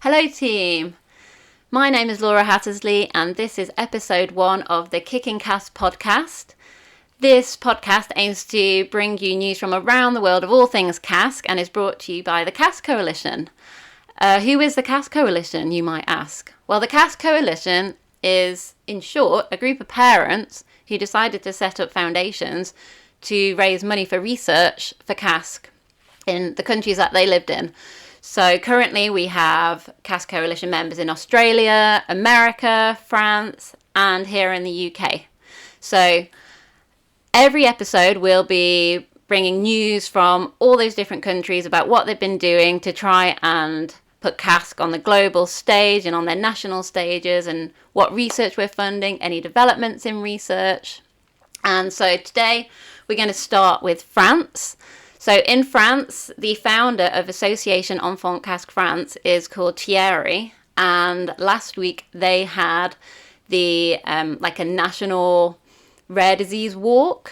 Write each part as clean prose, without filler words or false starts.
Hello team, my name is Laura Hattersley and this is episode 1 of the Kicking CASK podcast. This podcast aims to bring you news from around the world of all things CASK and is brought to you by the CASK Coalition. Who is the CASK Coalition, you might ask? Well, the CASK Coalition is, in short, a group of parents who decided to set up foundations to raise money for research for CASK in the countries that they lived in. So currently we have CASK Coalition members in Australia, America, France, and here in the UK. So every episode we'll be bringing news from all those different countries about what they've been doing to try and put CASK on the global stage and on their national stages, and what research we're funding, any developments in research. And so today we're going to start with France. So in France, the founder of Association Enfant CASK France is called Thierry, and last week they had the like a national rare disease walk,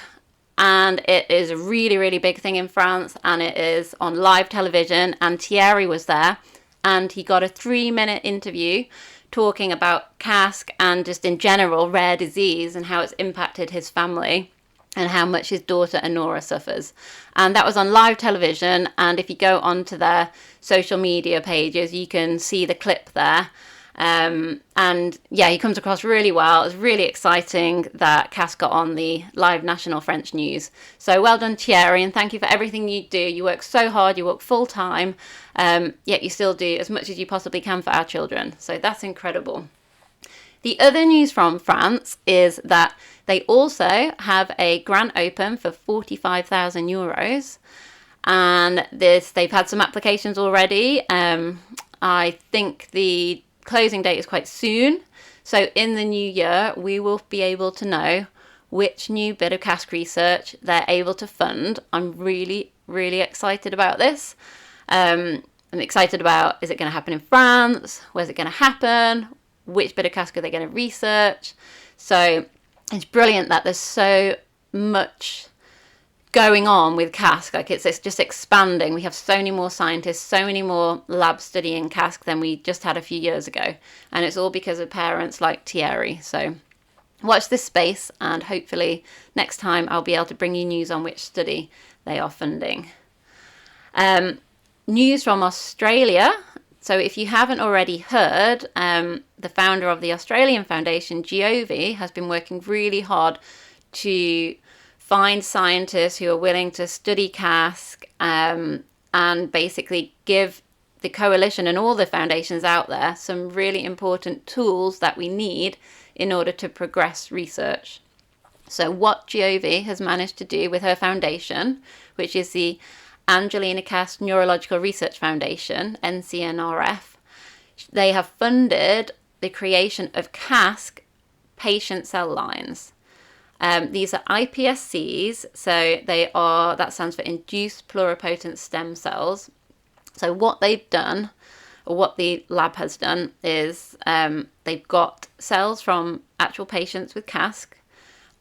and it is a really, really big thing in France, and it is on live television, and Thierry was there, and he got a 3-minute interview talking about CASK and just in general rare disease and how it's impacted his family and how much his daughter Anora suffers. And that was on live television, and if you go onto their social media pages you can see the clip there. And yeah, he comes across really well. It's really exciting that CASK got on the live national French news. So well done Thierry, and thank you for everything you do. You work so hard, you work full time, yet you still do as much as you possibly can for our children. So that's incredible. The other news from France is that they also have a grant open for €45,000, and they've had some applications already. I think the closing date is quite soon, so in the new year we will be able to know which new bit of CASK research they're able to fund. I'm really, really excited about this. I'm excited about, is it going to happen in France? Where's it going to happen? Which bit of CASK are they going to research? So it's brilliant that there's so much going on with CASK. Like it's just expanding. We have so many more scientists, so many more labs studying CASK than we just had a few years ago. And it's all because of parents like Thierry. So watch this space, and hopefully next time I'll be able to bring you news on which study they are funding. News from Australia. So if you haven't already heard, the founder of the Australian Foundation, Giovi, has been working really hard to find scientists who are willing to study CASK and basically give the coalition and all the foundations out there some really important tools that we need in order to progress research. So what Giovi has managed to do with her foundation, which is the Angelina CASK Neurological Research Foundation, ACNRF, they have funded the creation of CASK patient cell lines. These are iPSCs, so that stands for induced pluripotent stem cells. So what they've done, or what the lab has done, is they've got cells from actual patients with CASK,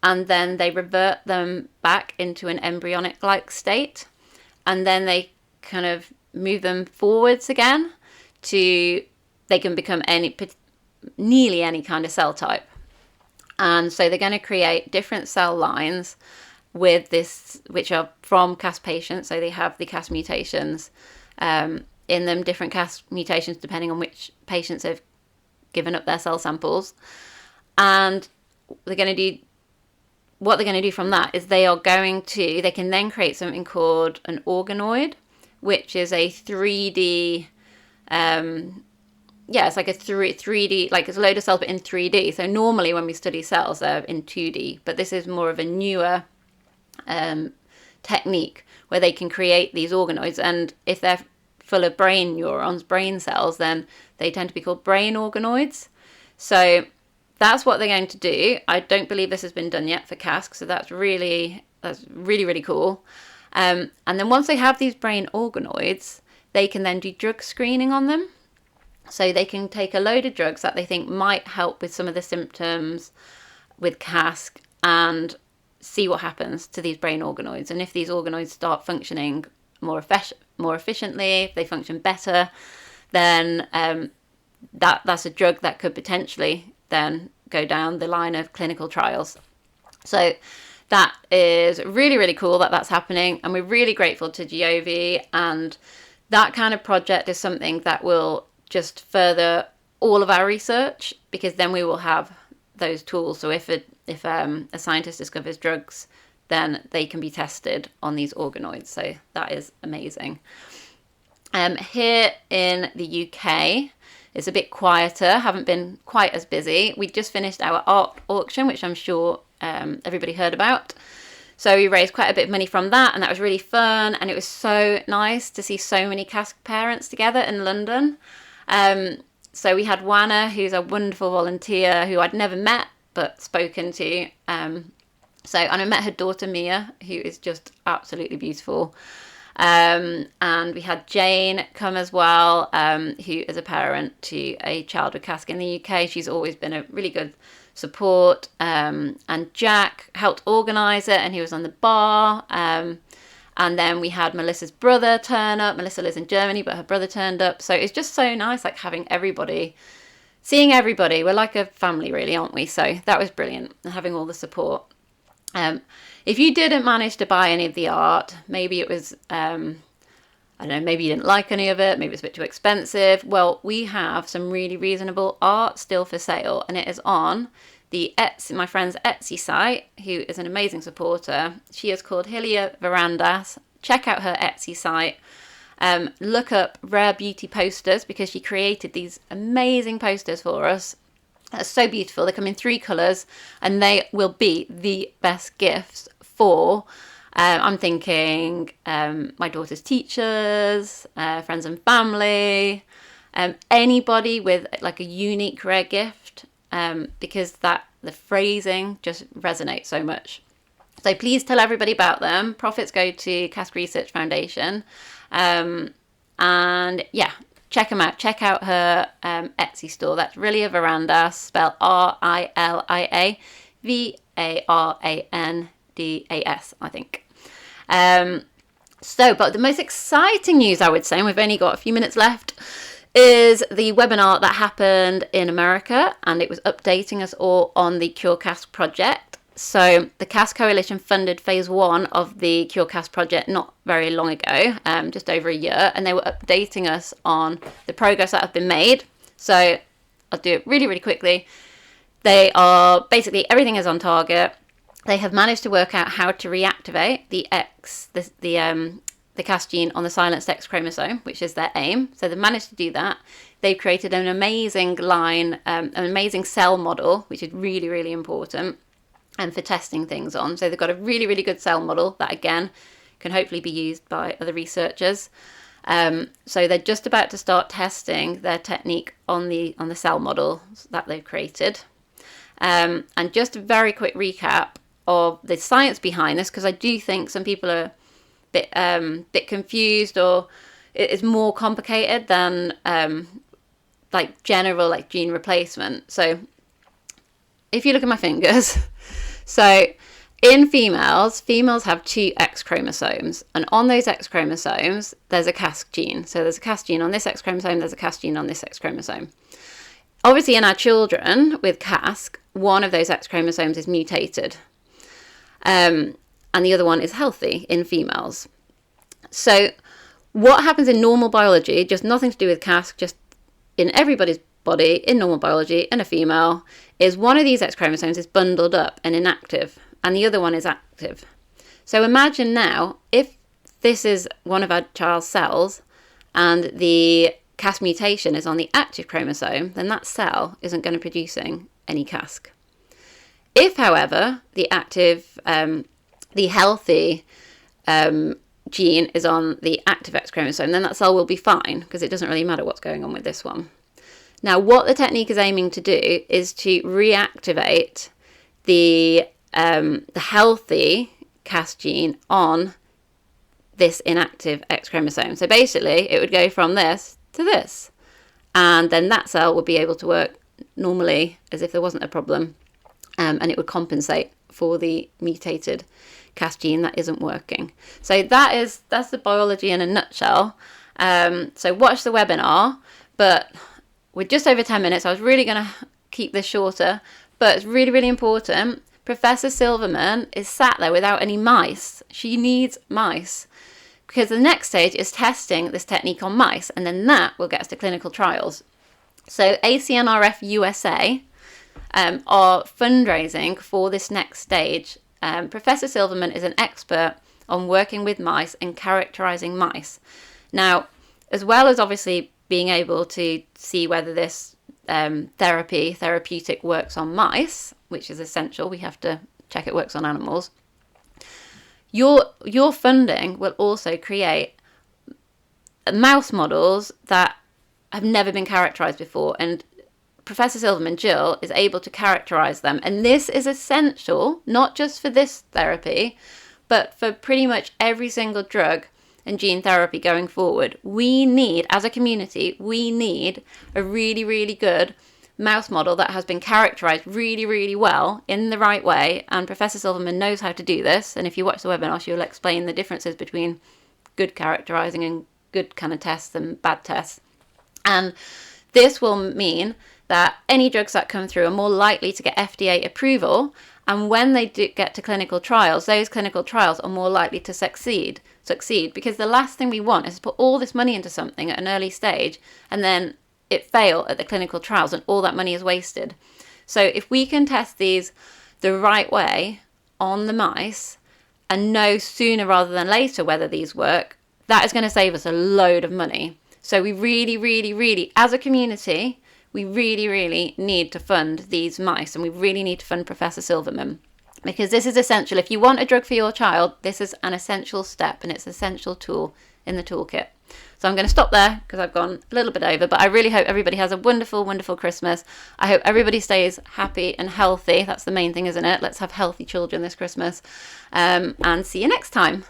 and then they revert them back into an embryonic-like state, and then they kind of move them forwards again to, they can become nearly any kind of cell type. And so they're going to create different cell lines with this, which are from CASK patients. So they have the CASK mutations in them, different CASK mutations depending on which patients have given up their cell samples. And what they're going to do from that is they can then create something called an organoid, which is a 3D, it's like a 3D, like it's a load of cells but in 3D. So normally when we study cells, they're in 2D, but this is more of a newer technique where they can create these organoids. And if they're full of brain neurons, brain cells, then they tend to be called brain organoids. So that's what they're going to do. I don't believe this has been done yet for CASK, so that's really, really cool. And then once they have these brain organoids, they can then do drug screening on them. So they can take a load of drugs that they think might help with some of the symptoms with CASK and see what happens to these brain organoids. And if these organoids start functioning more efficiently, if they function better, then that's a drug that could potentially then go down the line of clinical trials. So that is really, really cool that that's happening, and we're really grateful to Giove, and that kind of project is something that will just further all of our research, because then we will have those tools. So if a scientist discovers drugs, then they can be tested on these organoids. So that is amazing. Here in the UK, it's a bit quieter, haven't been quite as busy. We just finished our art auction, which I'm sure everybody heard about. So we raised quite a bit of money from that, and that was really fun. And it was so nice to see so many CASK parents together in London. So we had Wana, who's a wonderful volunteer who I'd never met but spoken to. And I met her daughter Mia, who is just absolutely beautiful. And we had Jane come as well, who is a parent to a child with CASK in the UK. She's always been a really good support. And Jack helped organise it, and he was on the bar. And then we had Melissa's brother turn up. Melissa lives in Germany, but her brother turned up. So it's just so nice, like having everybody, seeing everybody. We're like a family, really, aren't we? So that was brilliant, and having all the support. If you didn't manage to buy any of the art, maybe it was, I don't know, maybe you didn't like any of it, maybe it's a bit too expensive. Well, we have some really reasonable art still for sale, and it is on the my friend's Etsy site, who is an amazing supporter. She is called Hilia Verandas. Check out her Etsy site. Look up Rare Beauty posters, because she created these amazing posters for us. That's so beautiful. They come in 3 colours, and they will be the best gifts for, I'm thinking, my daughter's teachers, friends and family, anybody with like a unique rare gift, because the phrasing just resonates so much. So please tell everybody about them. Profits go to CASK Research Foundation. And yeah, check them out. Check out her Etsy store. That's Rilia Verandas, spelled Rilia Verandas, I think. But the most exciting news, I would say, and we've only got a few minutes left, is the webinar that happened in America, and it was updating us all on the Cure CASK project. So the CASK Coalition funded phase 1 of the Cure CASK project not very long ago, just over a year, and they were updating us on the progress that has been made. So I'll do it really, really quickly. They are basically, everything is on target. They have managed to work out how to reactivate the CASK gene on the silenced X chromosome, which is their aim. So they've managed to do that. They've created an amazing an amazing cell model, which is really, really important, and for testing things on. So they've got a really, really good cell model that, again, can hopefully be used by other researchers. So they're just about to start testing their technique on the cell model that they've created. And just a very quick recap of the science behind this, because I do think some people are bit confused, or it's more complicated than like general like gene replacement. So if you look at my fingers, so in females have 2 X chromosomes, and on those X chromosomes there's a CASK gene. So there's a CASK gene on this X chromosome, there's a CASK gene on this X chromosome. Obviously in our children with CASK, one of those X chromosomes is mutated. And the other one is healthy in females. So what happens in normal biology, just nothing to do with CASK, just in everybody's body, in normal biology, in a female, is one of these X chromosomes is bundled up and inactive, and the other one is active. So imagine now, if this is one of our child's cells, and the CASK mutation is on the active chromosome, then that cell isn't going to be producing any CASK. If, however, the healthy gene is on the active X chromosome, then that cell will be fine, because it doesn't really matter what's going on with this one. Now, what the technique is aiming to do is to reactivate the healthy CASK gene on this inactive X chromosome. So basically, it would go from this to this, and then that cell would be able to work normally as if there wasn't a problem, and it would compensate for the mutated CASK gene that isn't working. So that's the biology in a nutshell. So watch the webinar, but we're just over 10 minutes. I was really going to keep this shorter, but it's really, really important. Professor Silverman is sat there without any mice. She needs mice, because the next stage is testing this technique on mice, and then that will get us to clinical trials. So ACNRF USA are fundraising for this next stage. Professor Silverman is an expert on working with mice and characterizing mice. Now, as well as obviously being able to see whether this therapeutic works on mice, which is essential, we have to check it works on animals. Your funding will also create mouse models that have never been characterized before, and Professor Silverman, Jill, is able to characterize them. And this is essential, not just for this therapy, but for pretty much every single drug and gene therapy going forward. We need, as a community, we need a really, really good mouse model that has been characterized really, really well in the right way. And Professor Silverman knows how to do this. And if you watch the webinar, she'll explain the differences between good characterizing and good kind of tests and bad tests. And this will mean that any drugs that come through are more likely to get FDA approval. And when they do get to clinical trials, those clinical trials are more likely to succeed, because the last thing we want is to put all this money into something at an early stage and then it fail at the clinical trials and all that money is wasted. So if we can test these the right way on the mice and know sooner rather than later whether these work, that is going to save us a load of money. So we really, really, really, as a community, we really, really need to fund these mice, and we really need to fund Professor Silverman, because this is essential. If you want a drug for your child, this is an essential step and it's an essential tool in the toolkit. So I'm going to stop there because I've gone a little bit over, but I really hope everybody has a wonderful, wonderful Christmas. I hope everybody stays happy and healthy. That's the main thing, isn't it? Let's have healthy children this Christmas, and see you next time.